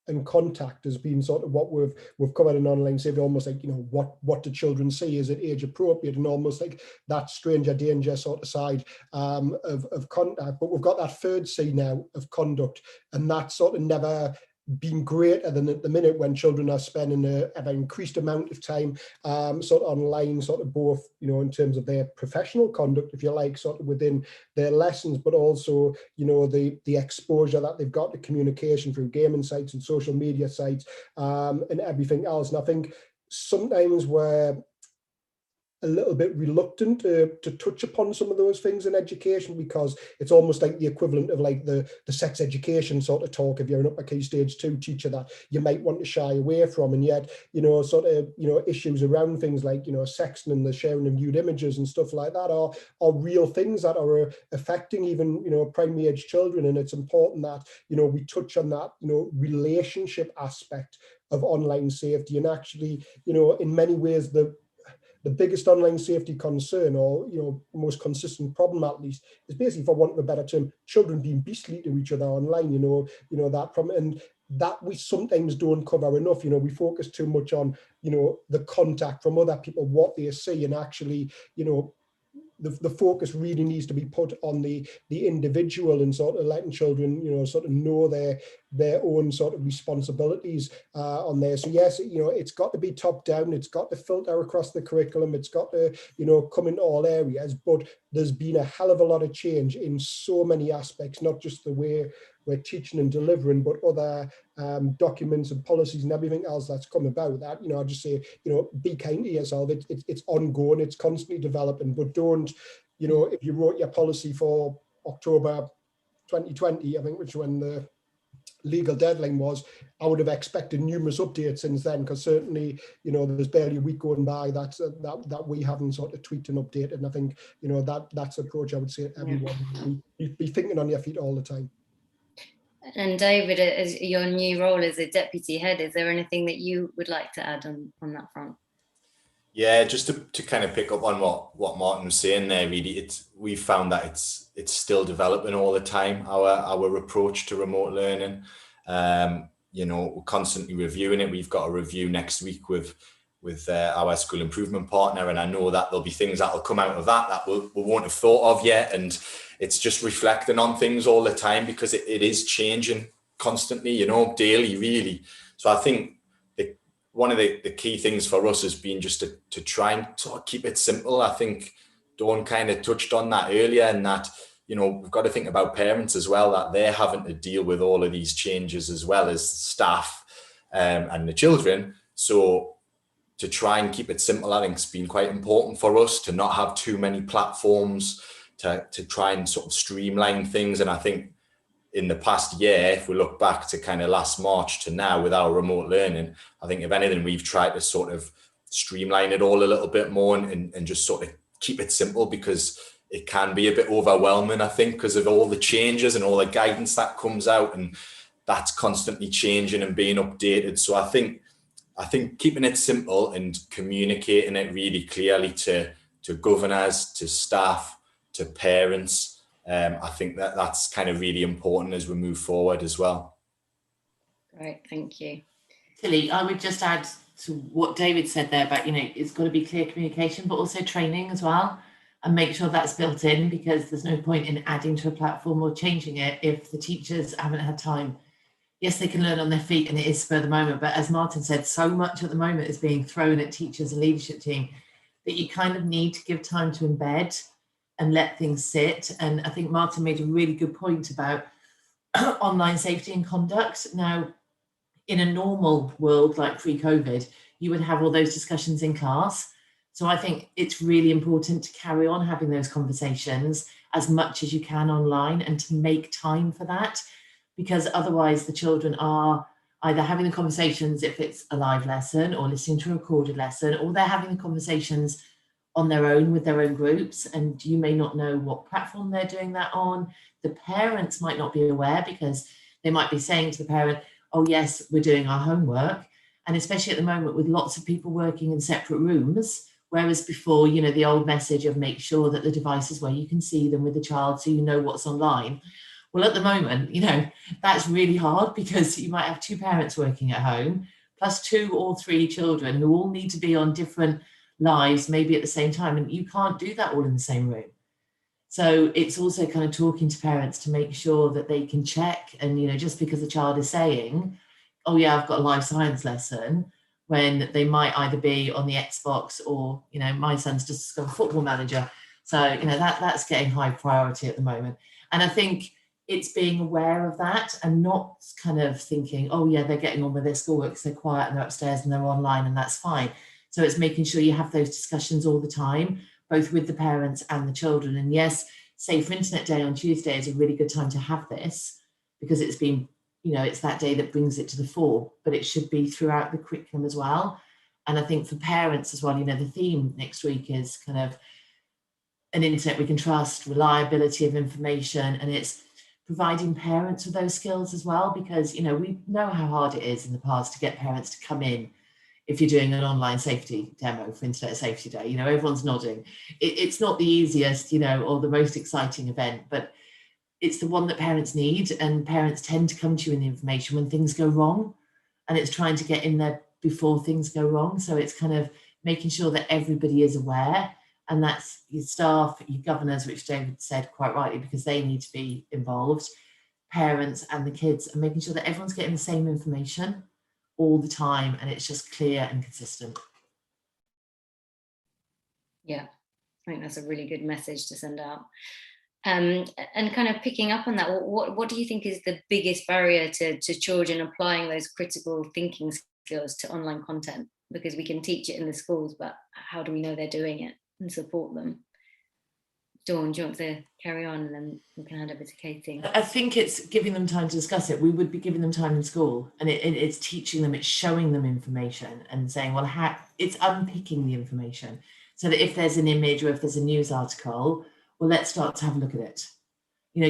and contact has been sort of what we've covered in online safety, almost like, you know, what do children see? Is it age appropriate? And almost like that stranger danger sort of side of contact. But we've got that third C now of conduct, and that's sort of never been greater than at the minute, when children are spending an increased amount of time sort of online, sort of both, you know, in terms of their professional conduct, if you like, sort of within their lessons, but also, you know, the exposure that they've got to communication through gaming sites and social media sites and everything else. And I think sometimes we're a little bit reluctant to touch upon some of those things in education, because it's almost like the equivalent of like the sex education sort of talk if you're an upper key stage 2 teacher that you might want to shy away from. And yet, you know, sort of, you know, issues around things like, you know, sexting and the sharing of nude images and stuff like that are real things that are affecting even, you know, primary age children. And it's important that, you know, we touch on that, you know, relationship aspect of online safety. And actually, you know, in many ways, the biggest online safety concern, or, you know, most consistent problem at least, is basically, for want of a better term, children being beastly to each other online, you know, that problem. And that we sometimes don't cover enough. You know, we focus too much on, you know, the contact from other people, what they see, and actually, you know, the focus really needs to be put on the individual, and sort of letting children, you know, sort of know their own sort of responsibilities on there. So yes, you know, it's got to be top down, it's got to filter across the curriculum, it's got to, you know, come in all areas. But there's been a hell of a lot of change in so many aspects, not just the way we're teaching and delivering, but other documents and policies and everything else that's come about. That, you know, I just say, you know, be kind to yourself. It's ongoing, it's constantly developing, but don't, you know, if you wrote your policy for October 2020, I think, which when the legal deadline was, I would have expected numerous updates since then, because certainly, you know, there's barely a week going by that we haven't sort of tweaked and updated. And I think, you know, that's the approach I would say everyone be thinking on your feet all the time. And David, as your new role as a deputy head, is there anything that you would like to add on that front? Yeah, just to kind of pick up on what Martin was saying there, really, we found that it's still developing all the time, our approach to remote learning. You know, we're constantly reviewing it. We've got a review next week with our school improvement partner, and I know that there'll be things that will come out of that we won't have thought of yet. And it's just reflecting on things all the time, because it is changing constantly, you know, daily, really. So I think one of the key things for us has been just to try and sort of keep it simple. I think Dawn kind of touched on that earlier, and that, you know, we've got to think about parents as well, that they're having to deal with all of these changes as well as staff and the children. So to try and keep it simple, I think it's been quite important for us to not have too many platforms, to try and sort of streamline things. And I think in the past year, if we look back to kind of last March to now with our remote learning, I think if anything, we've tried to sort of streamline it all a little bit more and just sort of keep it simple, because it can be a bit overwhelming, I think, because of all the changes and all the guidance that comes out, and that's constantly changing and being updated. So I think keeping it simple and communicating it really clearly to governors, to staff, to parents, I think that's kind of really important as we move forward as well. Great, thank you. Tilly, I would just add to what David said there about, you know, it's got to be clear communication, but also training as well, and make sure that's built in, because there's no point in adding to a platform or changing it if the teachers haven't had time. Yes, they can learn on their feet and it is spur of the moment, but as Martin said, so much at the moment is being thrown at teachers and leadership team that you kind of need to give time to embed and let things sit. And I think Martin made a really good point about online safety and conduct. Now, in a normal world like pre-COVID, you would have all those discussions in class. So I think it's really important to carry on having those conversations as much as you can online, and to make time for that, because otherwise the children are either having the conversations if it's a live lesson, or listening to a recorded lesson, or they're having the conversations on their own with their own groups, and you may not know what platform they're doing that on. The parents might not be aware, because they might be saying to the parent, oh yes, we're doing our homework. And especially at the moment with lots of people working in separate rooms, whereas before, you know, the old message of make sure that the device is where you can see them with the child so you know what's online. Well, at the moment, that's really hard because you might have two parents working at home, plus 2 or 3 children who all need to be on different lives, maybe at the same time, and you can't do that all in the same room. So it's also kind of talking to parents to make sure that they can check, and just because the child is saying, oh yeah, I've got a life science lesson, when they might either be on the Xbox or my son's just discovered Football Manager. So that's getting high priority at the moment. And I think it's being aware of that and not kind of thinking, oh yeah, they're getting on with their schoolwork because they're quiet and they're upstairs and they're online and that's fine. So it's making sure you have those discussions all the time, both with the parents and the children. And yes, Safer Internet Day on Tuesday is a really good time to have this, because it's been, it's that day that brings it to the fore, but it should be throughout the curriculum as well. And I think for parents as well, the theme next week is kind of an internet we can trust, reliability of information, and it's providing parents with those skills as well, because we know how hard it is in the past to get parents to come in. If you're doing an online safety demo for Internet Safety Day, everyone's nodding. It's not the easiest, or the most exciting event, but it's the one that parents need, and parents tend to come to you in the information when things go wrong, and it's trying to get in there before things go wrong. So it's kind of making sure that everybody is aware, and that's your staff, your governors, which David said quite rightly, because they need to be involved, parents and the kids, and making sure that everyone's getting the same information all the time, and it's just clear and consistent. Yeah, I think that's a really good message to send out. And kind of picking up on that, what do you think is the biggest barrier to children applying those critical thinking skills to online content? Because we can teach it in the schools, but how do we know they're doing it and support them? Dawn, do you want to carry on, and then we can hand over to Katie? I think it's giving them time to discuss it. We would be giving them time in school, and it's teaching them, it's showing them information and saying, well, it's unpicking the information, so that if there's an image or if there's a news article, well, let's start to have a look at it.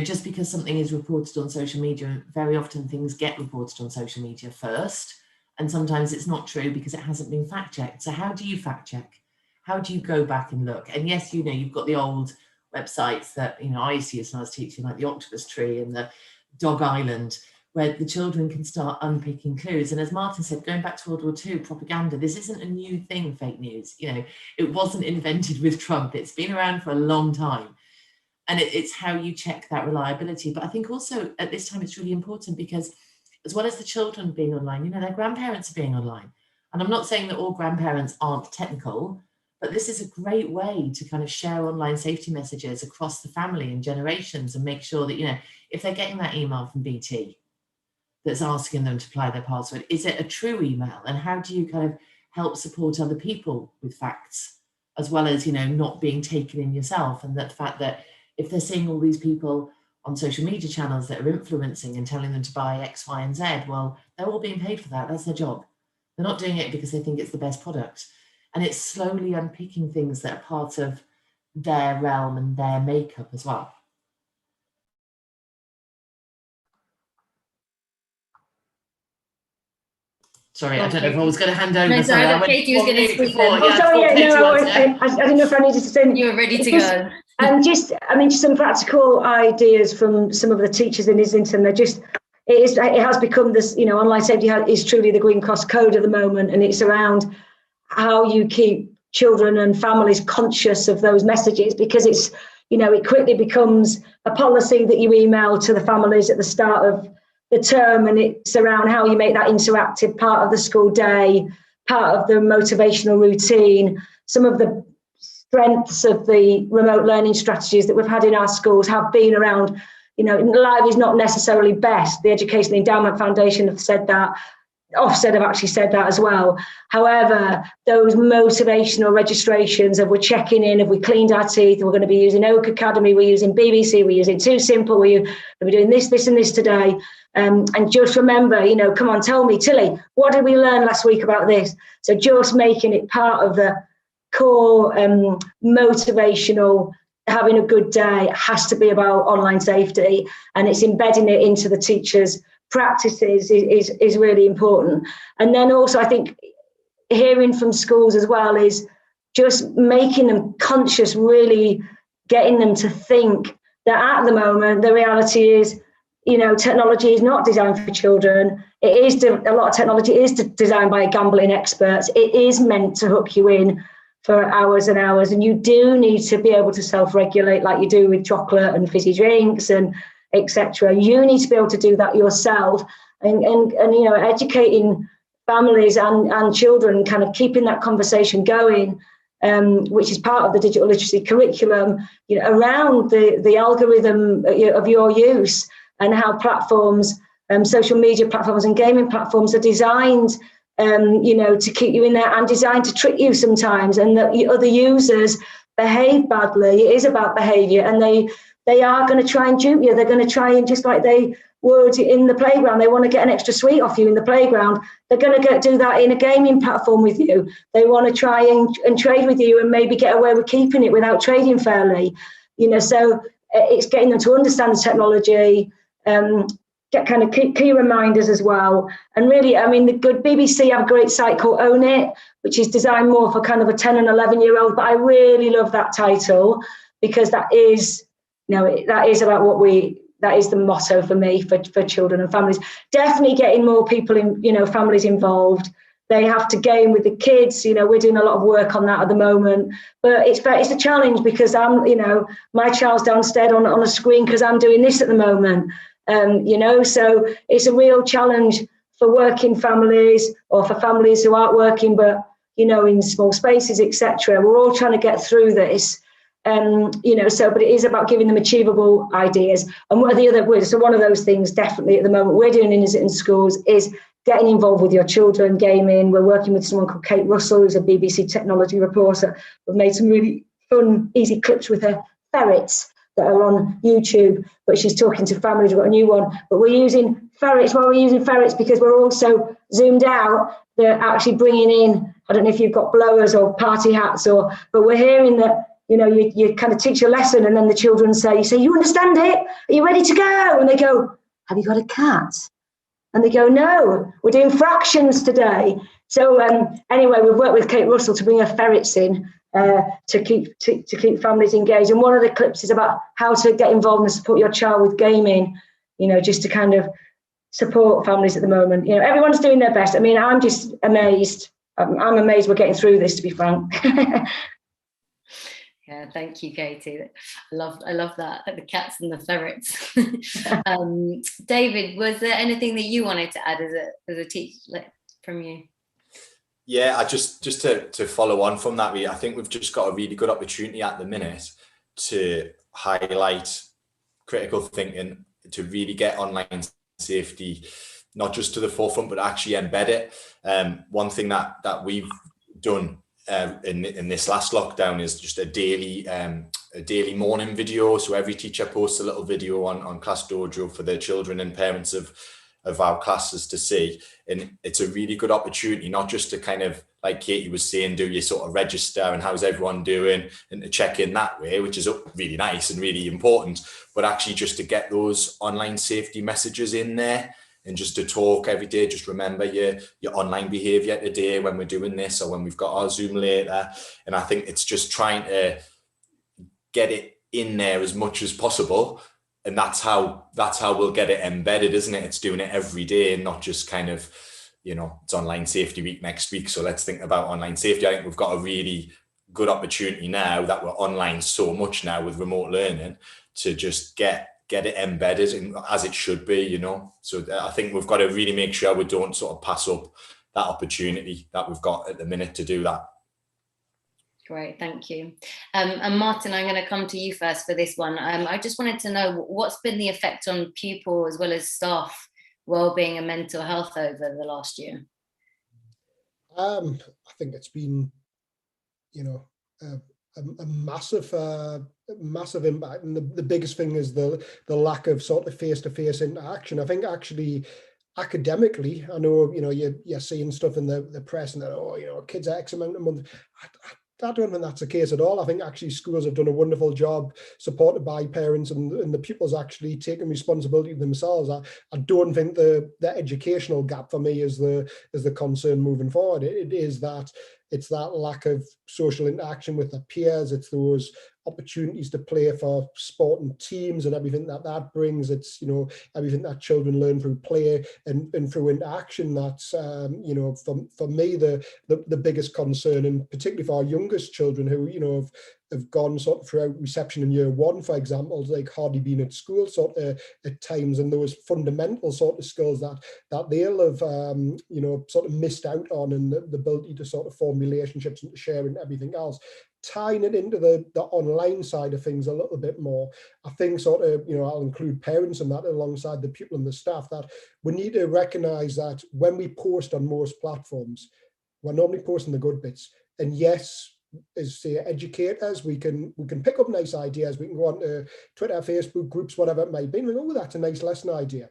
Just because something is reported on social media, very often things get reported on social media first, and sometimes it's not true because it hasn't been fact checked. So how do you fact check? How do you go back and look? And yes, you've got the old websites that I used to use when I was teaching, like the Octopus Tree and the Dog Island, where the children can start unpicking clues. And as Martin said, going back to World War II, propaganda, this isn't a new thing, fake news. It wasn't invented with Trump. It's been around for a long time. And it's how you check that reliability. But I think also at this time, it's really important because as well as the children being online, their grandparents are being online. And I'm not saying that all grandparents aren't technical, but this is a great way to kind of share online safety messages across the family and generations, and make sure that, if they're getting that email from BT that's asking them to apply their password, is it a true email? And how do you kind of help support other people with facts, as well as, not being taken in yourself? And that fact that if they're seeing all these people on social media channels that are influencing and telling them to buy X, Y, and Z, well, they're all being paid for that. That's their job. They're not doing it because they think it's the best product. And it's slowly unpicking things that are part of their realm and their makeup as well. Sorry, I don't know if I was going to hand over. No, sorry, Katie was going to speak. I didn't know if I needed to say. You were ready to go. And just some practical ideas from some of the teachers in Islington. It has become this, online safety is truly the Green Cross code at the moment, and it's around how you keep children and families conscious of those messages, because it's, it quickly becomes a policy that you email to the families at the start of the term, and it's around how you make that interactive part of the school day, part of the motivational routine. Some of the strengths of the remote learning strategies that we've had in our schools have been around, live is not necessarily best. The Education Endowment Foundation have said that. Ofsted have actually said that as well. However, those motivational registrations of we're checking in, have we cleaned our teeth, we're going to be using Oak Academy, we're using BBC, we're using Too Simple, we're doing this, this and this today. And just remember, come on, tell me, Tilly, what did we learn last week about this? So just making it part of the core motivational, having a good day has to be about online safety, and it's embedding it into the teachers' practices is really important. And then also I think hearing from schools as well is just making them conscious, really getting them to think that at the moment the reality is technology is not designed for children. A lot of technology is designed by gambling experts. It is meant to hook you in for hours and hours, and you do need to be able to self-regulate like you do with chocolate and fizzy drinks and etc. You need to be able to do that yourself, and educating families and children, kind of keeping that conversation going, which is part of the digital literacy curriculum, around the algorithm of your use, and how platforms, social media platforms and gaming platforms are designed, to keep you in there and designed to trick you sometimes, and that other users behave badly. It is about behaviour, and they are going to try and dupe you. They're going to try and, just like they would in the playground, they want to get an extra sweet off you in the playground. They're going to do that in a gaming platform with you. They want to try and trade with you and maybe get away with keeping it without trading fairly. So it's getting them to understand the technology, get kind of key reminders as well. And really, the good BBC have a great site called Own It, which is designed more for kind of a 10 and 11-year-old. But I really love that title, because that is about that is the motto for me for children and families. Definitely getting more people in, families involved. They have to game with the kids. We're doing a lot of work on that at the moment, but it's a challenge, because my child's downstairs on a screen because I'm doing this at the moment. So it's a real challenge for working families, or for families who aren't working, but, in small spaces, etc. We're all trying to get through this. But it is about giving them achievable ideas. And what are the other words? So one of those things definitely at the moment we're doing in schools is getting involved with your children, gaming. We're working with someone called Kate Russell, who's a BBC technology reporter. We've made some really fun, easy clips with her ferrets that are on YouTube, but she's talking to families. We've got a new one, but we're using ferrets. Well, we're using ferrets because we're also zoomed out. They're actually bringing in, I don't know if you've got blowers or party hats, but we're hearing that, you kind of teach a lesson, and then the children say, you understand it? Are you ready to go? And they go, have you got a cat? And they go, no, we're doing fractions today. So anyway, we've worked with Kate Russell to bring her ferrets in to keep families engaged. And one of the clips is about how to get involved and support your child with gaming, just to kind of support families at the moment. Everyone's doing their best. I'm just amazed. I'm amazed we're getting through this, to be frank. Yeah, thank you, Katie. I love that, the cats and the ferrets. David, was there anything that you wanted to add as a teacher from you? Yeah, I just to follow on from that, I think we've just got a really good opportunity at the minute to highlight critical thinking, to really get online safety not just to the forefront, but actually embed it. One thing that we've done in this last lockdown is just a daily morning video. So every teacher posts a little video on Class Dojo for their children and parents of our classes to see. And it's a really good opportunity, not just to kind of, like Katie was saying, do your sort of register and how's everyone doing, and to check in that way, which is really nice and really important, but actually just to get those online safety messages in there. And just to talk every day, just remember your online behavior today when we're doing this, or when we've got our Zoom later. And I think it's just trying to get it in there as much as possible. And that's how we'll get it embedded, isn't it? It's doing it every day, and not just kind of, it's online safety week next week, so let's think about online safety. I think we've got a really good opportunity now that we're online so much now with remote learning to just get it embedded in, as it should be, So I think we've got to really make sure we don't sort of pass up that opportunity that we've got at the minute to do that. Great, thank you. And Martin, I'm going to come to you first for this one. I just wanted to know what's been the effect on pupil as well as staff wellbeing and mental health over the last year? I think it's been, a massive impact, and the biggest thing is the lack of sort of face-to-face interaction. I think actually academically, I know you're seeing stuff in the press and that kids are X amount a month. I don't think that's the case at all. I think actually schools have done a wonderful job, supported by parents, and the pupils actually taking responsibility themselves. I don't think the educational gap for me is the concern moving forward. It's that lack of social interaction with the peers. It's those opportunities to play for sporting teams and everything that brings. It's, you know, everything that children learn through play and through interaction. That's, you know, for me, the biggest concern, and particularly for our youngest children who, you know, have gone sort of throughout reception in year one, for example, like hardly been at school sort of at times, and those fundamental sort of skills that they'll have, you know, sort of missed out on, and the ability to sort of form relationships and to share and everything else. Tying it into the online side of things a little bit more, I think sort of, you know, I'll include parents in that alongside the people and the staff, that we need to recognise that when we post on most platforms, we're normally posting the good bits. And yes, as say educators, we can pick up nice ideas. We can go on to Twitter, Facebook groups, whatever it might be, and we go, oh, that's a nice lesson idea.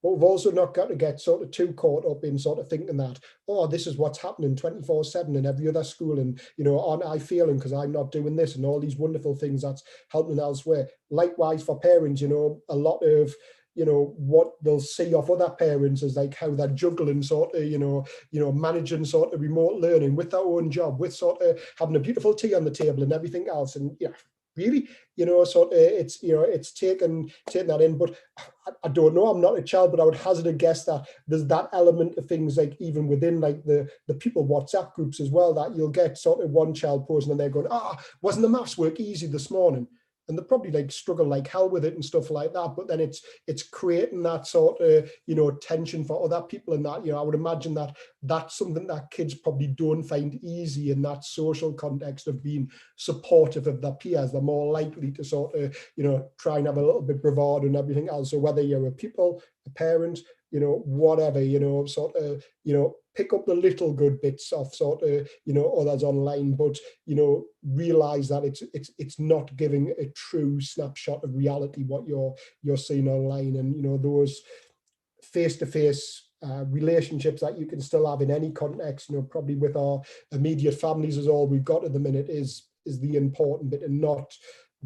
But we've also not got to get sort of too caught up in sort of thinking that, oh, this is what's happening 24/7 in every other school, and, you know, aren't I failing because I'm not doing this, and all these wonderful things that's helping elsewhere. Likewise for parents, you know, a lot of, you know, what they'll see of other parents is like how they're juggling sort of, you know, managing sort of remote learning with their own job, with sort of having a beautiful tea on the table and everything else. And yeah, really, you know, sort of it's, you know, it's taking that in. But I don't know, I'm not a child, but I would hazard a guess that there's that element of things, like even within like the people WhatsApp groups as well, that you'll get sort of one child posting and they're going, wasn't the maths work easy this morning? And they probably like struggle like hell with it and stuff like that. But then it's creating that sort of, you know, tension for other people, and that, you know, I would imagine that that's something that kids probably don't find easy in that social context of being supportive of their peers. They're more likely to sort of, you know, try and have a little bit bravado and everything else. So whether you're a pupil, a parent, you know, whatever, you know, sort of, you know, pick up the little good bits of sort of, you know, others online, but, you know, realize that it's not giving a true snapshot of reality what you're seeing online. And, you know, those face-to-face relationships that you can still have in any context, you know, probably with our immediate families is all we've got at the minute, is the important bit, and not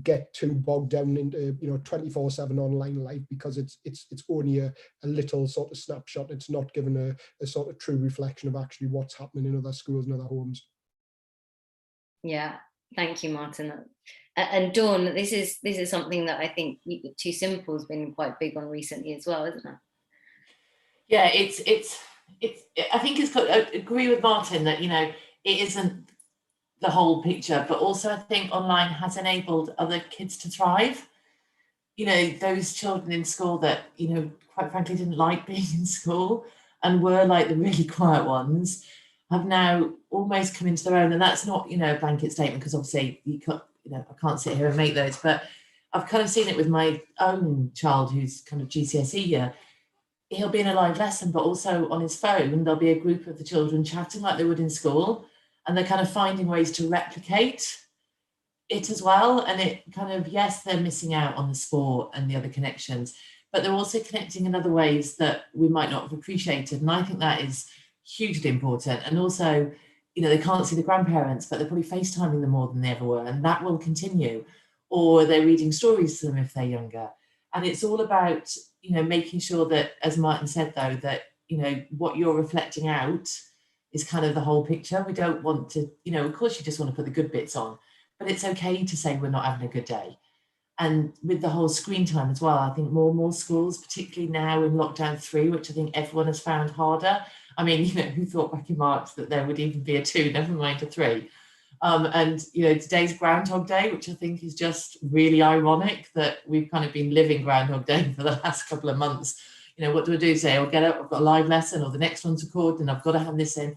get too bogged down into, you know, 24/7 online life, because it's only a little sort of snapshot. It's not given a sort of true reflection of actually what's happening in other schools and other homes. Yeah, thank you, Martin. And Dawn, this is something that I think Too Simple has been quite big on recently as well, isn't it? Yeah, it's I think it's got, I agree with Martin that, you know, it isn't the whole picture, but also I think online has enabled other kids to thrive. You know, those children in school that, you know, quite frankly didn't like being in school and were like the really quiet ones, have now almost come into their own. And that's not, you know, a blanket statement, because obviously you can't, you know, I can't sit here and make those, but I've kind of seen it with my own child who's kind of GCSE year. He'll be in a live lesson, but also on his phone, there'll be a group of the children chatting like they would in school, and they're kind of finding ways to replicate it as well. And it kind of, yes, they're missing out on the sport and the other connections, but they're also connecting in other ways that we might not have appreciated. And I think that is hugely important. And also, you know, they can't see the grandparents, but they're probably FaceTiming them more than they ever were, and that will continue. Or they're reading stories to them if they're younger. And it's all about, you know, making sure that, as Martin said, though, that, you know, what you're reflecting out is kind of the whole picture. We don't want to, you know, of course you just want to put the good bits on, but it's okay to say we're not having a good day. And with the whole screen time as well, I think more and more schools, particularly now in lockdown 3, which I think everyone has found harder. I mean, you know, who thought back in March that there would even be a 2, never mind a 3. And, you know, today's Groundhog Day, which I think is just really ironic that we've kind of been living Groundhog Day for the last couple of months. You know, what do I do? Say, I'll get up, I've got a live lesson, or the next one's recorded and I've got to have this in.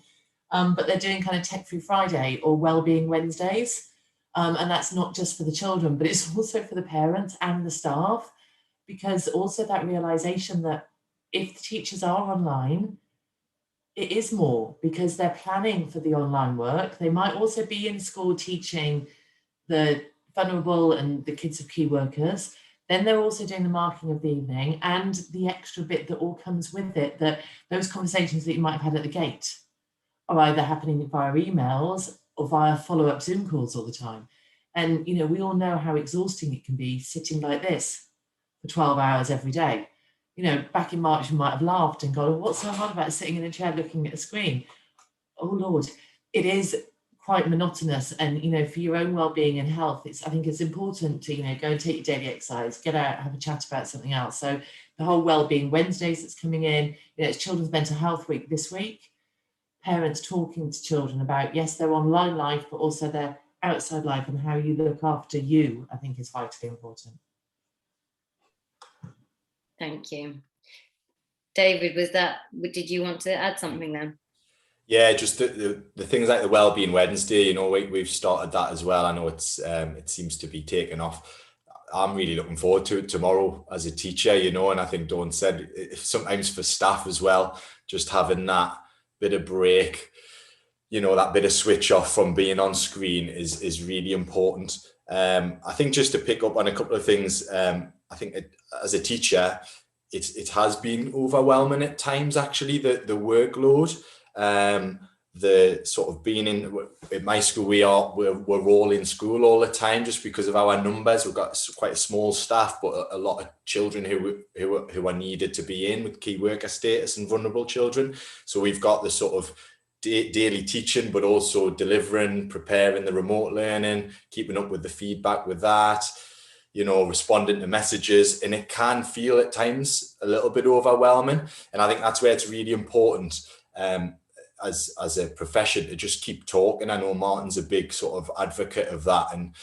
But they're doing kind of Tech Free Friday or Wellbeing Wednesdays. And that's not just for the children, but it's also for the parents and the staff, because also that realization that if the teachers are online, it is more because they're planning for the online work. They might also be in school teaching the vulnerable and the kids of key workers. Then they're also doing the marking of the evening and the extra bit that all comes with it, that those conversations that you might have had at the gate are either happening via emails or via follow-up Zoom calls all the time. And, you know, we all know how exhausting it can be sitting like this for 12 hours every day. You know, back in March, you might have laughed and gone, oh, what's so hard about sitting in a chair looking at a screen? Oh, Lord, it is quite monotonous. And, you know, for your own well-being and health, I think it's important to, you know, go and take your daily exercise, get out, have a chat about something else. So the whole well-being Wednesdays that's coming in, you know, it's Children's Mental Health Week this week. Parents talking to children about, yes, their online life, but also their outside life, and how you look after you, I think is vitally important. Thank you. David, did you want to add something then? Yeah, just the things like the Wellbeing Wednesday, you know, we've started that as well. I know it seems to be taking off. I'm really looking forward to it tomorrow as a teacher, you know, and I think Dawn said sometimes for staff as well, just having that bit of break, you know, that bit of switch off from being on screen is really important. I think just to pick up on a couple of things, I think as a teacher, it has been overwhelming at times, actually, the workload. The sort of being in my school, we're all in school all the time just because of our numbers. We've got quite a small staff, but a lot of children who are needed to be in with key worker status and vulnerable children. So we've got the sort of daily teaching, but also delivering, preparing the remote learning, keeping up with the feedback with that, you know, responding to messages, and it can feel at times a little bit overwhelming. And I think that's where it's really important as a profession to just keep talking. I know Martin's a big sort of advocate of that, and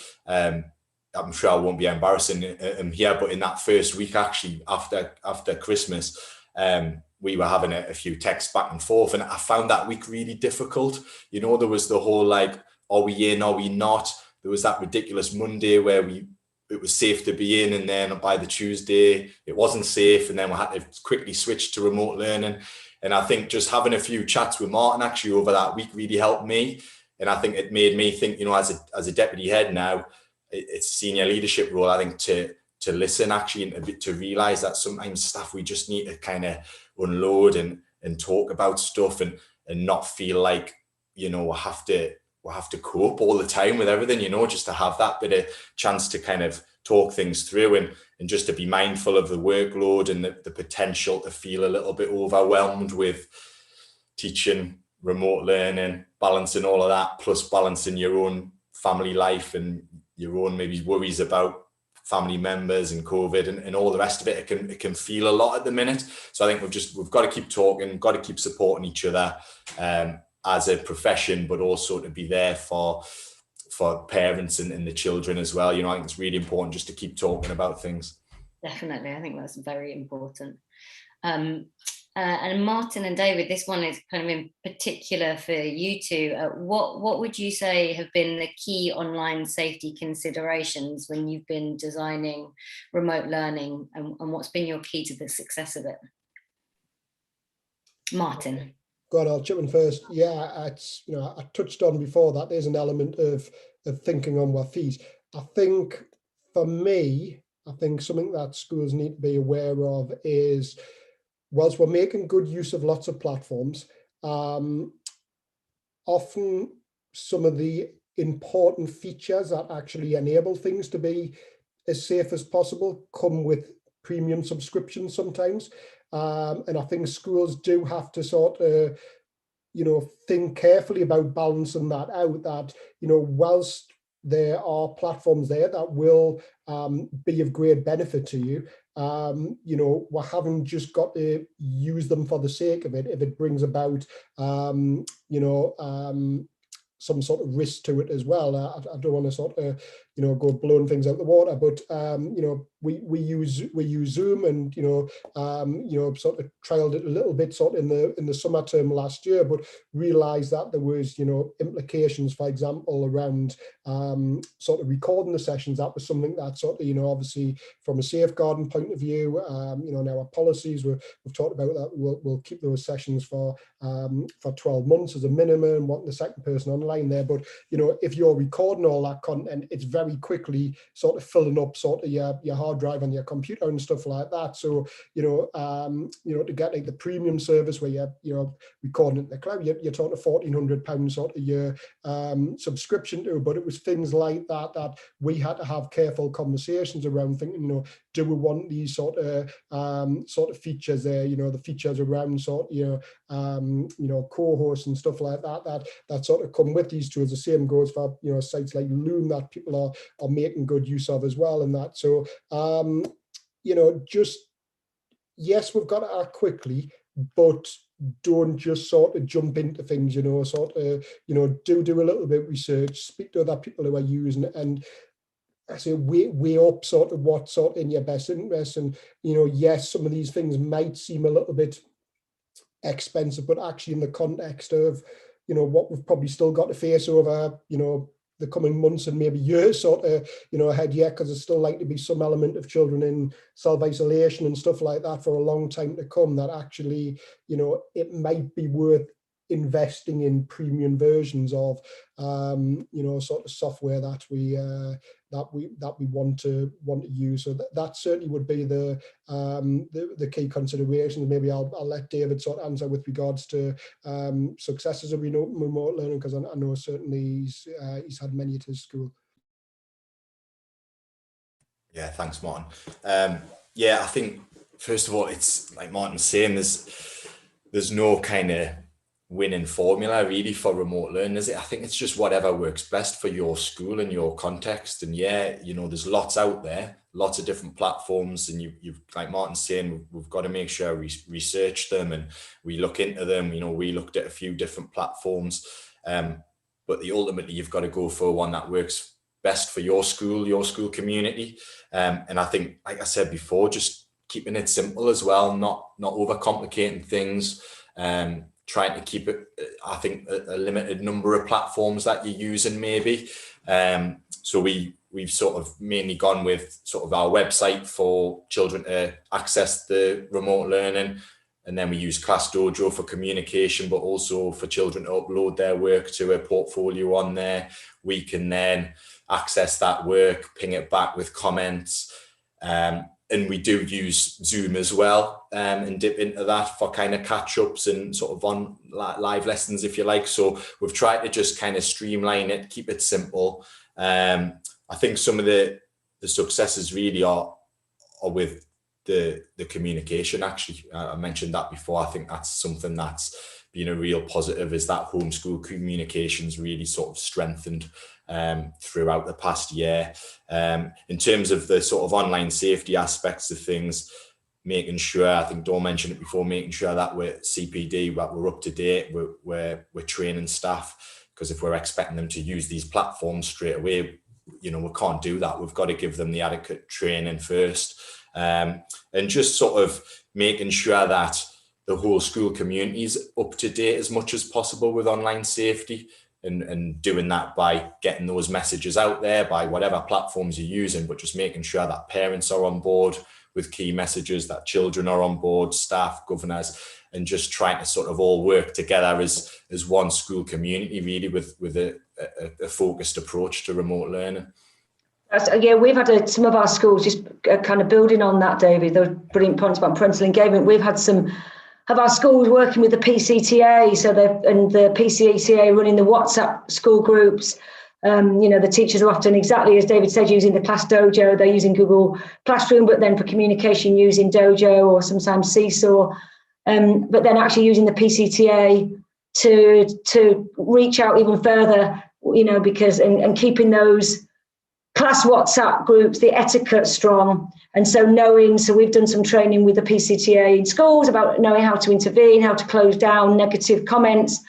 I'm sure I won't be embarrassing him here, but in that first week, actually, after Christmas, we were having a few texts back and forth, and I found that week really difficult. You know, there was the whole like, are we in, are we not? There was that ridiculous Monday where it was safe to be in, and then by the Tuesday it wasn't safe, and then we had to quickly switch to remote learning. And I think just having a few chats with Martin actually over that week really helped me. And I think it made me think, you know, as a deputy head now, it's senior leadership role, I think, to listen actually, and to realize that sometimes staff, we just need to kind of unload and talk about stuff, and not feel like, you know, we have to cope all the time with everything, you know, just to have that bit of chance to kind of talk things through, and just to be mindful of the workload and the potential to feel a little bit overwhelmed with teaching, remote learning, balancing all of that, plus balancing your own family life and your own maybe worries about family members and COVID and all the rest of it. It can feel a lot at the minute. So I think we've got to keep talking, got to keep supporting each other as a profession, but also to be there for parents and the children as well. You know, I think it's really important just to keep talking about things. Definitely, I think that's very important. And Martin and David, this one is kind of in particular for you two. What would you say have been the key online safety considerations when you've been designing remote learning, and what's been your key to the success of it? Martin. God, I'll chip in first. Yeah, it's, you know, I touched on before that there's an element of thinking on our feet. I think for me, something that schools need to be aware of is, whilst we're making good use of lots of platforms, often some of the important features that actually enable things to be as safe as possible come with premium subscriptions sometimes. And I think schools do have to sort of, you know, think carefully about balancing that out, that, you know, whilst there are platforms there that will be of great benefit to you, you know, we haven't just got to use them for the sake of it if it brings about, you know, some sort of risk to it as well. I don't want to sort of, you know, go blowing things out the water, but you know, we use Zoom, and you know, sort of trialed it a little bit sort of in the summer term last year, but realized that there was, you know, implications, for example, around sort of recording the sessions. That was something that sort of, you know, obviously from a safeguarding point of view, you know, now our policies, we've talked about that we'll keep those sessions for 12 months as a minimum, wanting the second person online there. But you know, if you're recording all that content, it's very quickly sort of filling up sort of your hard drive on your computer and stuff like that. So you know, to get like the premium service where you're recording it in the cloud, you're talking £1,400 sort of year subscription to. But it was things like that we had to have careful conversations around, thinking, you know, do we want these sort of features there, the features around co-hosts and stuff like that sort of come with these tools. The same goes for sites like Loom that people are making good use of as well, and that. So just, yes, we've got to act quickly, but don't just sort of jump into things, do a little bit of research, speak to other people who are using it, and I say weigh up sort of what's sort of in your best interest. And yes, some of these things might seem a little bit expensive, but actually in the context of what we've probably still got to face over the coming months and maybe years ahead yet, because there's still likely to be some element of children in self-isolation and stuff like that for a long time to come, that actually it might be worth investing in premium versions of sort of software that we want to use. So that certainly would be the key considerations. Maybe I'll let David sort of answer with regards to successes of remote learning, because I know certainly he's had many at his school. Yeah, thanks, Martin. I think first of all, it's like Martin's saying, there's no kind of winning formula really for remote learning, is it? I think it's just whatever works best for your school and your context. And there's lots out there, lots of different platforms, and you've like Martin's saying, we've got to make sure we research them and we look into them. We looked at a few different platforms, but ultimately you've got to go for one that works best for your school community. And I think, like I said before, just keeping it simple as well, not overcomplicating things. Trying to keep it, I think, a limited number of platforms that you're using maybe. So we've sort of mainly gone with sort of our website for children to access the remote learning. And then we use Class Dojo for communication, but also for children to upload their work to a portfolio on there. We can then access that work, ping it back with comments. And we do use Zoom as well, and dip into that for kind of catch-ups and sort of on live lessons, if you like. So we've tried to just kind of streamline it, keep it simple. I think some of the successes really are with the communication. Actually, I mentioned that before. I think that's something that's been a real positive, is that homeschool communications really sort of strengthened throughout the past year. In terms of the sort of online safety aspects of things, making sure, I think Dawn mentioned it before, making sure that we're CPD, that we're up to date, we're training staff, because if we're expecting them to use these platforms straight away, we can't do that. We've got to give them the adequate training first, and just sort of making sure that the whole school community is up to date as much as possible with online safety, and doing that by getting those messages out there by whatever platforms you're using, but just making sure that parents are on board with key messages, that children are on board, staff, governors, and just trying to sort of all work together as one school community, really, with a focused approach to remote learning. Yeah, we've had some of our schools, just kind of building on that, David, those brilliant points about parental engagement. We've had some of our schools working with the PCTA, and the PCTA running the WhatsApp school groups. The teachers are often, exactly as David said, using the Class Dojo. They're using Google Classroom, but then for communication using Dojo or sometimes Seesaw. But then actually using the PCTA to reach out even further, because and keeping those class WhatsApp groups, the etiquette strong. And so we've done some training with the PCTA in schools about knowing how to intervene, how to close down negative comments,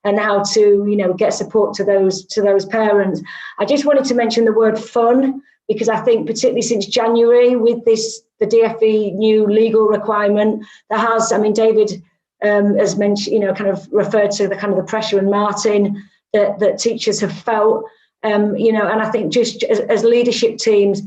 and how to, get support to those parents. I just wanted to mention the word fun, because I think particularly since January with the DfE new legal requirement, David has mentioned, kind of referred to the kind of the pressure, and Martin, that teachers have felt. And I think just as leadership teams,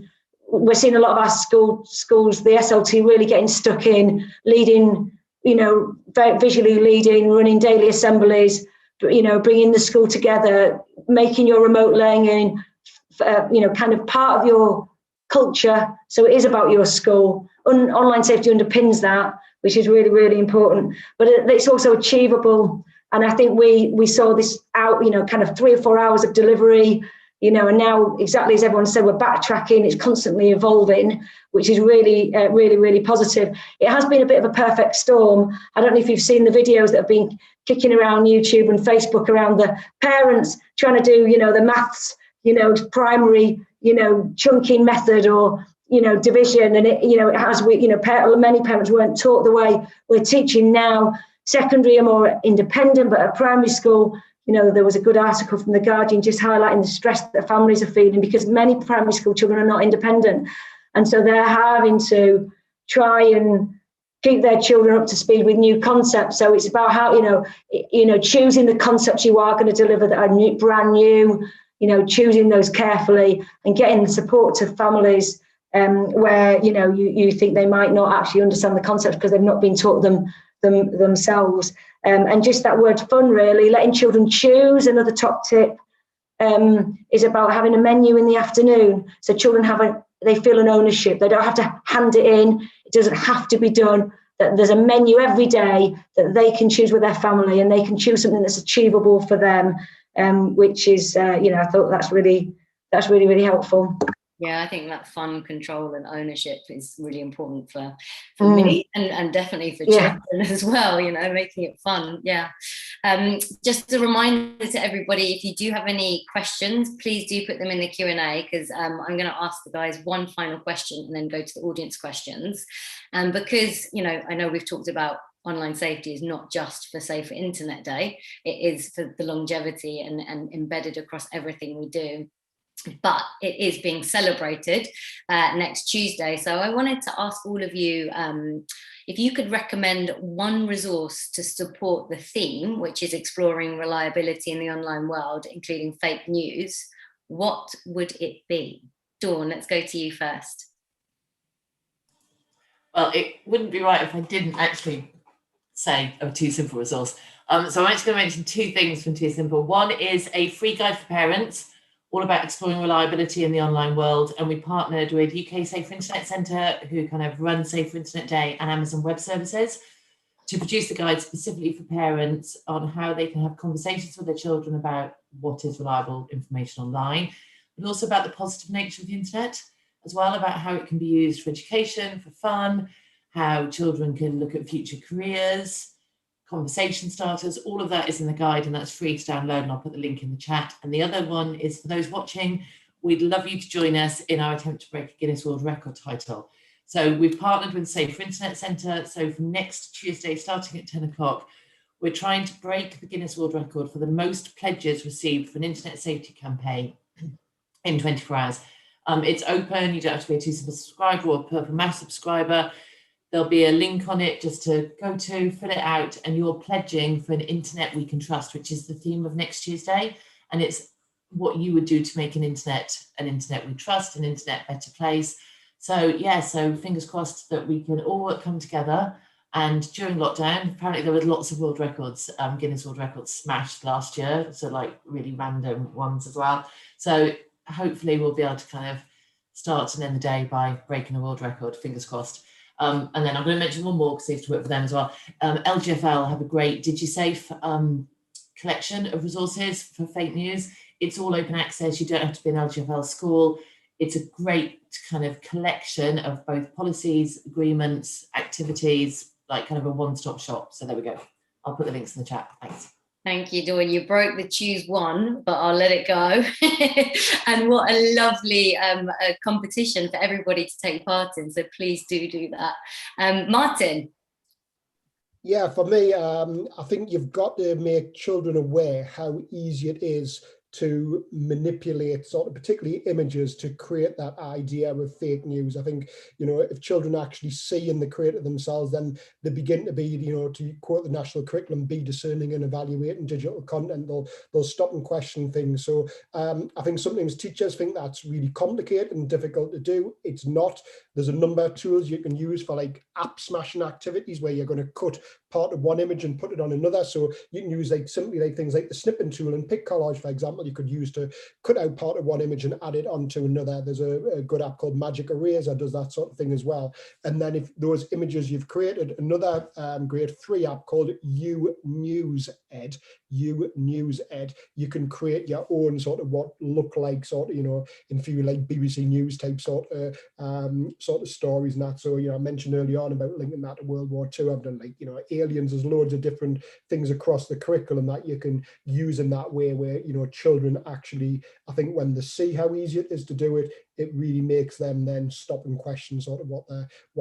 we're seeing a lot of our schools, the SLT really getting stuck in leading, very visually leading, running daily assemblies, bringing the school together, making your remote learning, kind of part of your culture. So it is about your school. Online safety underpins that, which is really, really important. But it's also achievable. And I think we saw this out, kind of 3 or 4 hours of delivery, you know, and now, exactly as everyone said, we're backtracking, it's constantly evolving, which is really, really positive. It has been a bit of a perfect storm. I don't know if you've seen the videos that have been kicking around YouTube and Facebook around the parents trying to do, you know, the maths, you know, primary, you know, chunking method, or, you know, division. And it, you know, it has, you know, many parents weren't taught the way we're teaching now. Secondary are more independent, but at primary school, you know, there was a good article from The Guardian just highlighting the stress that families are feeling, because many primary school children are not independent. And so they're having to try and keep their children up to speed with new concepts. So it's about how, you know, choosing the concepts you are going to deliver that are new, brand new, you know, choosing those carefully and getting the support to families where, you know, you think they might not actually understand the concepts because they've not been taught them themselves. And just that word fun, really, letting children choose. Another top tip is about having a menu in the afternoon. So children they feel an ownership. They don't have to hand it in. It doesn't have to be done. That there's a menu every day that they can choose with their family, and they can choose something that's achievable for them, which is, you know, I thought that's really helpful. Yeah, I think that fun, control and ownership is really important for me and definitely for children as well, you know, making it fun. Yeah. Just a reminder to everybody, if you do have any questions, please do put them in the Q&A, because I'm going to ask the guys one final question and then go to the audience questions. Because, you know, I know we've talked about online safety is not just for Safer Internet Day, it is for the longevity and embedded across everything we do. But it is being celebrated next Tuesday. So I wanted to ask all of you if you could recommend one resource to support the theme, which is exploring reliability in the online world, including fake news. What would it be? Dawn, let's go to you first. Well, it wouldn't be right if I didn't actually say a Too Simple resource. So I'm actually going to mention two things from Too Simple. One is a free guide for parents, all about exploring reliability in the online world. And we partnered with UK Safer Internet Centre, who kind of run Safer Internet Day, and Amazon Web Services, to produce the guide specifically for parents on how they can have conversations with their children about what is reliable information online, but also about the positive nature of the internet, as well, about how it can be used for education, for fun, how children can look at future careers, conversation starters. All of that is in the guide, and that's free to download, and I'll put the link in the chat. And the other one is for those watching, we'd love you to join us in our attempt to break a Guinness World Record title. So we've partnered with Safer Internet Centre. So from next Tuesday, starting at 10 o'clock, we're trying to break the Guinness World Record for the most pledges received for an internet safety campaign in 24 hours. It's open, you don't have to be a Too Simple subscriber or a Purple Mouse subscriber. There'll be a link on it just to go to, fill it out, and you're pledging for an internet we can trust, which is the theme of next Tuesday. And it's what you would do to make an internet we trust, an internet better place. So yeah, so fingers crossed that we can all come together. And during lockdown, apparently there were lots of world records, Guinness World Records smashed last year. So like really random ones as well. So hopefully we'll be able to kind of start and end the day by breaking a world record, fingers crossed. And then I'm going to mention one more because I used to work for them as well. LGFL have a great DigiSafe collection of resources for fake news. It's all open access. You don't have to be an LGFL school. It's a great kind of collection of both policies, agreements, activities, like kind of a one-stop shop. So there we go. I'll put the links in the chat. Thanks. Thank you, Dawn. You broke the choose one, but I'll let it go. And what a lovely competition for everybody to take part in. So please do that. Martin. Yeah, for me, I think you've got to make children aware how easy it is to manipulate sort of particularly images to create that idea of fake news. I think, you know, if children actually see and they create it themselves, then they begin to be, you know, to quote the national curriculum, be discerning and evaluating digital content. They'll stop and question things. So I think sometimes teachers think that's really complicated and difficult to do. It's not. There's a number of tools you can use for like app smashing activities where you're going to cut part of one image and put it on another. So you can use like simply like things like the snipping tool and pick collage, for example, you could use to cut out part of one image and add it onto another. There's a good app called Magic Eraser does that sort of thing as well. And then if those images you've created, another grade 3 app called UNewsEd, you can create your own sort of what look like sort of, you know, in few like BBC News type sort of stories and that. So, you know, I mentioned earlier on about linking that to World War II. I've done like, you know, aliens, there's loads of different things across the curriculum that you can use in that way where, you know, children actually, I think when they see how easy it is to do it, it really makes them then stop and question sort of what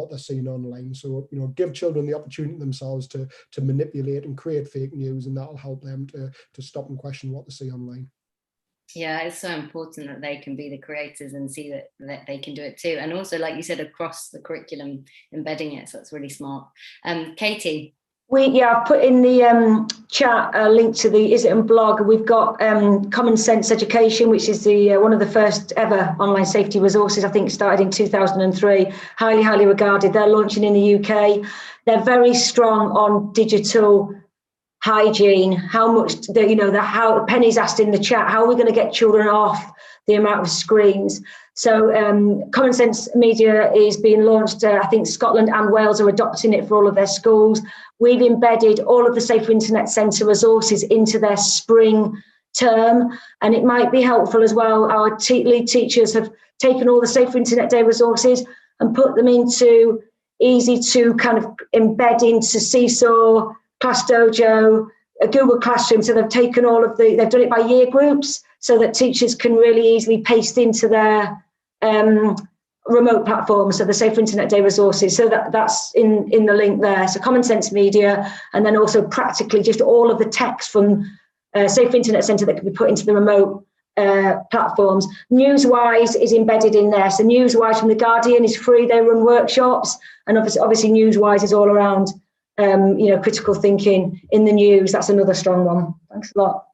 they're seeing online. So, you know, give children the opportunity themselves to manipulate and create fake news, and that'll help them to stop and question what they see online. Yeah, it's so important that they can be the creators and see that they can do it too. And also, like you said, across the curriculum, embedding it. So that's really smart. Katie. I've put in the chat a link to the Is It and blog. We've got Common Sense Education, which is the one of the first ever online safety resources. I think started in 2003. Highly regarded. They're launching in the UK. They're very strong on digital hygiene. How much, how Penny's asked in the chat, how are we going to get children off the amount of screens? So Common Sense Media is being launched. I think Scotland and Wales are adopting it for all of their schools. We've embedded all of the Safer Internet Centre resources into their spring term, and it might be helpful as well. Our lead teachers have taken all the Safer Internet Day resources and put them into easy to kind of embed into Seesaw, Class Dojo, a Google Classroom. So they've taken they've done it by year groups so that teachers can really easily paste into their remote platforms, so the Safer Internet Day resources. So that's in the link there. So Common Sense Media, and then also practically just all of the text from Safer Internet Centre that can be put into the remote platforms. Newswise is embedded in there. So Newswise from The Guardian is free. They run workshops, and obviously Newswise is all around critical thinking in the news. That's another strong one. Thanks a lot.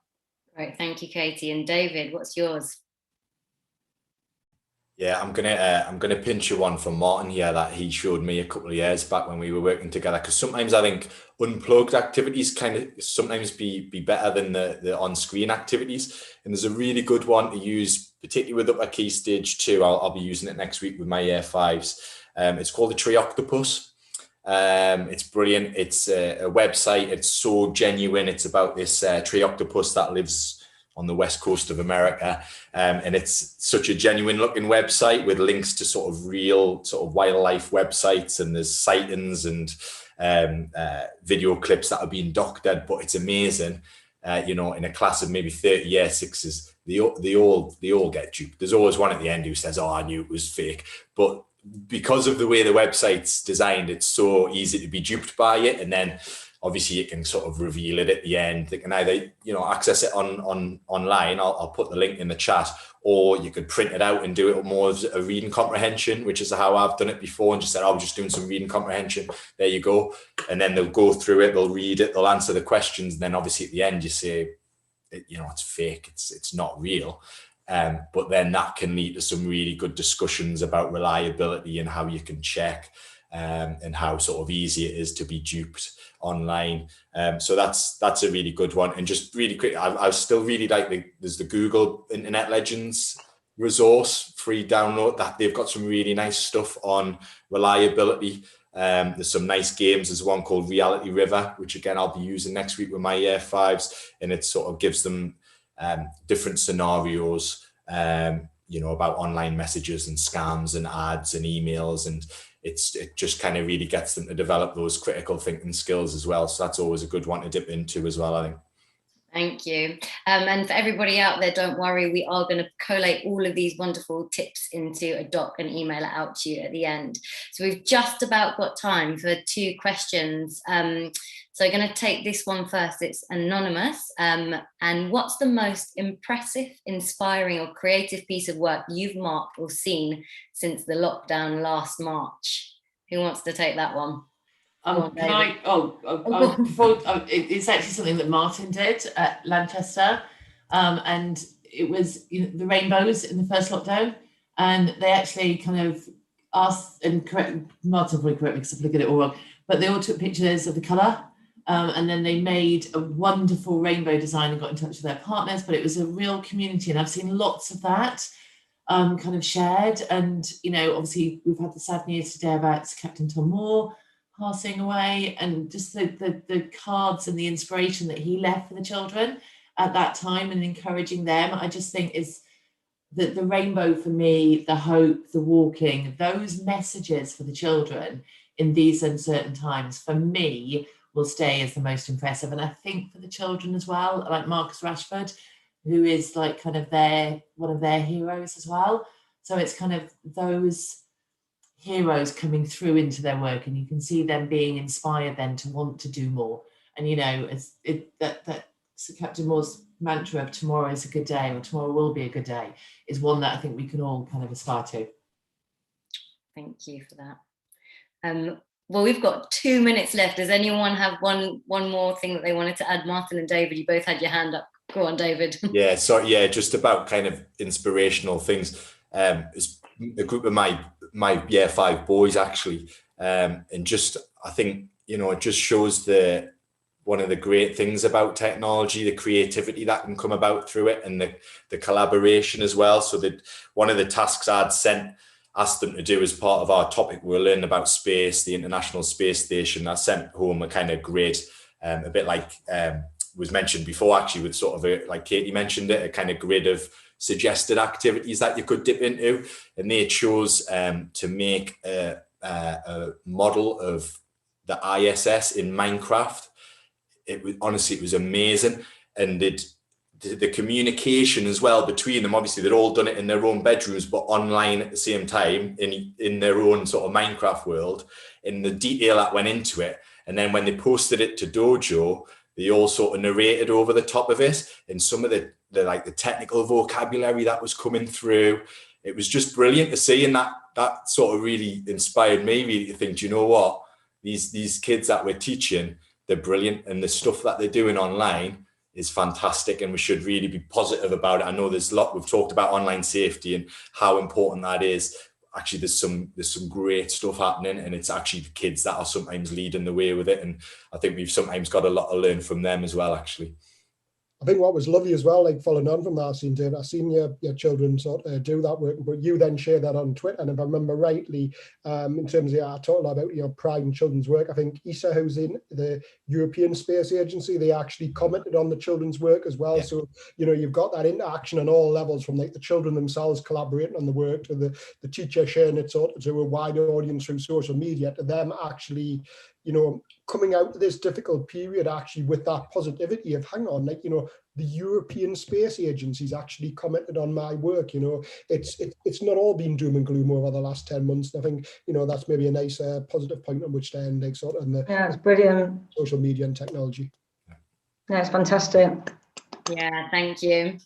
Right, thank you, Katie. And David, what's yours? Yeah, I'm gonna pinch you one from Martin here that he showed me a couple of years back when we were working together. Because sometimes I think unplugged activities kind of sometimes be better than the on-screen activities. And there's a really good one to use, particularly with Upper Key Stage 2. I'll be using it next week with my Year 5s. It's called the Tree Octopus. It's brilliant. It's a website. It's so genuine. It's about this tree octopus that lives on the west coast of America, and it's such a genuine looking website with links to sort of real sort of wildlife websites, and there's sightings and video clips that are being doctored. But it's amazing. In a class of maybe 30 year sixes, they all get duped. There's always one at the end who says, "Oh, I knew it was fake," but because of the way the website's designed, it's so easy to be duped by it. And then obviously you can sort of reveal it at the end. They can either, access it online. I'll put the link in the chat, or you could print it out and do it more as a reading comprehension, which is how I've done it before, and just said, I'm just doing some reading comprehension. There you go. And then they'll go through it, they'll read it, they'll answer the questions. And then obviously at the end you say, it's fake, it's not real. But then that can lead to some really good discussions about reliability and how you can check and how sort of easy it is to be duped online. So that's a really good one. And just really quick, I still really like there's the Google Internet Legends resource, free download, that they've got some really nice stuff on reliability. There's some nice games. There's one called Reality River, which again I'll be using next week with my Year 5s, and it sort of gives them different scenarios, about online messages and scams and ads and emails, and it just kind of really gets them to develop those critical thinking skills as well. So that's always a good one to dip into as well, I think. Thank you. And for everybody out there, don't worry, we are going to collate all of these wonderful tips into a doc and email it out to you at the end. So we've just about got time for 2 questions. So I'm going to take this one first. It's anonymous. And what's the most impressive, inspiring or creative piece of work you've marked or seen since the lockdown last March? Who wants to take that one? It's actually something that Martin did at Lanchester, and it was the rainbows in the first lockdown, and they actually kind of asked, and Martin will probably correct me because I'm looking at it all wrong, but they all took pictures of the colour And then they made a wonderful rainbow design and got in touch with their partners, but it was a real community. And I've seen lots of that kind of shared. And, you know, obviously we've had the sad news today about Captain Tom Moore passing away, and just the cards and the inspiration that he left for the children at that time and encouraging them, I just think is that the rainbow for me, the hope, the walking, those messages for the children in these uncertain times, for me, will stay as the most impressive. And I think for the children as well, like Marcus Rashford, who is like kind of one of their heroes as well. So it's kind of those heroes coming through into their work, and you can see them being inspired then to want to do more. And, you know, that Sir Captain Moore's mantra of tomorrow is a good day, or tomorrow will be a good day, is one that I think we can all kind of aspire to. Thank you for that. Well, we've got 2 minutes left. Does anyone have one more thing that they wanted to add? Martin and David, you both had your hand up. Go on, David. Yeah, so yeah, just about kind of inspirational things. It's a group of my year 5 boys actually, and just I think, you know, it just shows one of the great things about technology, the creativity that can come about through it, and the collaboration as well. So that one of the tasks I'd asked them to do as part of our topic, we were learning about space, the International Space Station. I sent home a kind of grid, a bit like was mentioned before, actually, with sort of like Katie mentioned it, a kind of grid of suggested activities that you could dip into. And they chose to make a model of the ISS in Minecraft. It was amazing. And the communication as well between them, obviously they'd all done it in their own bedrooms, but online at the same time in their own sort of Minecraft world, in the detail that went into it. And then when they posted it to Dojo, they all sort of narrated over the top of it, and some of the technical vocabulary that was coming through. It was just brilliant to see, and that sort of really inspired me really to think, do you know what, these kids that we're teaching, they're brilliant, and the stuff that they're doing online is fantastic, and we should really be positive about it. I know there's a lot, we've talked about online safety and how important that is. Actually, there's some great stuff happening, and it's actually the kids that are sometimes leading the way with it. And I think we've sometimes got a lot to learn from them as well, actually. I think what was lovely as well, like following on from that, I've seen your children sort of do that work, but you then share that on Twitter. And if I remember rightly, in terms of I talked about pride in children's work, I think Issa, who's in the European Space Agency, they actually commented on the children's work as well. Yeah. So you've got that interaction on all levels, from like the children themselves collaborating on the work to the teacher sharing it sort of to a wider audience through social media, to them actually coming out of this difficult period actually with that positivity of, hang on, like, the European Space Agency's actually commented on my work. It's not all been doom and gloom over the last 10 months. And I think, that's maybe a nice positive point on which to end, like, sort of in the it's brilliant social media and technology. Yeah, it's fantastic. Yeah, thank you.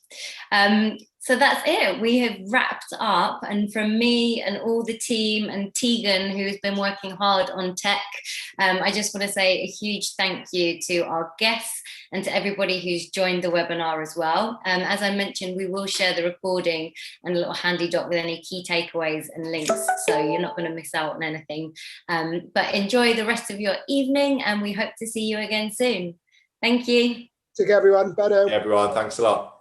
So that's it. We have wrapped up, and from me and all the team and Tegan, who's been working hard on tech, I just want to say a huge thank you to our guests and to everybody who's joined the webinar as well. As I mentioned, we will share the recording and a little handy doc with any key takeaways and links, so you're not going to miss out on anything. But enjoy the rest of your evening, and we hope to see you again soon. Thank you. Take care, everyone. Bye now. Everyone, thanks a lot.